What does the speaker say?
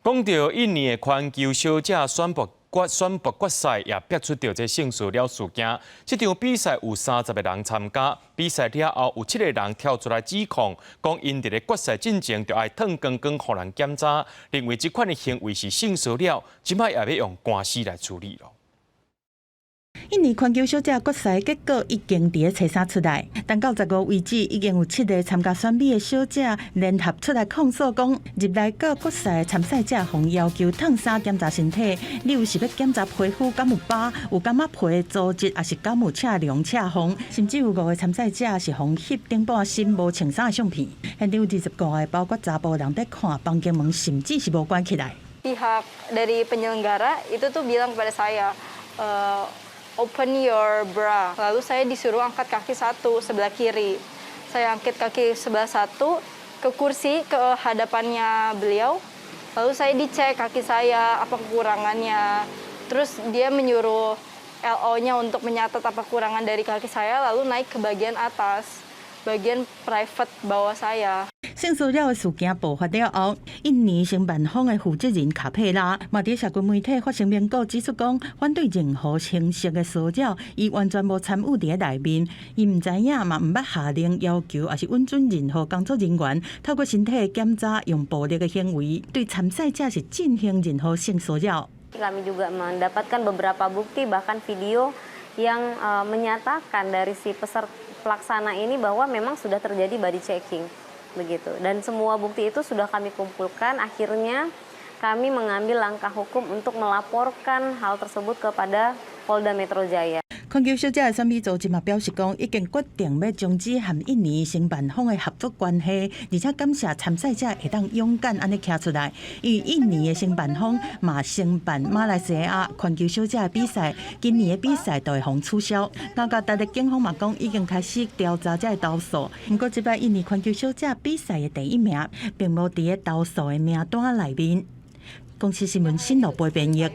讲到印尼的拳球小姐宣布决赛，也逼出着这胜诉了事件。这场比赛有30个人参加，比赛了后有7个人跳出来指控，讲因伫咧决赛进前就爱烫光光，互人检查，认为这款的行为是胜诉了，即摆也要用官司来处理咯。 印尼拳球小姐决赛结果已经伫初三出来，但到15为止，已经有7个参加选美的小姐联合出来控诉，讲入来到决赛参赛者互要求烫衫检查身体，你有是要检查皮肤敢有疤，有感觉皮组织，还是敢有赤亮赤红，甚至有5个参赛者是互翕顶半身无穿衫的相片。现场有25个，包括查甫人在看，房间门甚至是无关起来。Pihak dari penyelenggara itu tuh bilang kepada saya. Open your bra. Lalu saya disuruh angkat kaki satu sebelah kiri. Saya angkat kaki sebelah satu ke kursi ke hadapannya beliau. Lalu saya dicek kaki saya apa kekurangannya. Terus dia menyuruh LO-nya untuk menyatat apa kekurangan dari kaki saya, lalu naik ke bagian atas, bagian private bawah saya. 胜诉了的事件爆发了后，印尼承办方的负责人卡佩拉嘛伫社群媒体发声明稿指出讲，反对任何形式的骚扰，伊完全无参与伫内面，伊唔知影嘛唔捌下令要求，也是允准任何工作人员透过身体的检查，用暴力的行为对参赛者是进行任何性骚扰。Kami juga mendapatkan beberapa bukti bahkan video yang menyatakan dari si peserta pelaksana ini bahwa memang sudah terjadi body checking. Begitu, dan semua bukti itu sudah kami kumpulkan. Akhirnya kami mengambil langkah hukum untuk melaporkan hal tersebut kepada Polda Metro Jaya. 拳球小姐的选美组织嘛表示讲，已经决定要终止和印尼承办方的合作关系，而且感谢参赛者会当勇敢安尼站出来。因为印尼的承办方嘛承办马来西亚拳球小姐的比赛，今年的比赛都会互取消。加达的警方嘛讲，已经开始调查这投诉。不过，这摆印尼拳球小姐比赛的第1名，并无伫咧投诉的名单内面。公司新闻新路杯编译。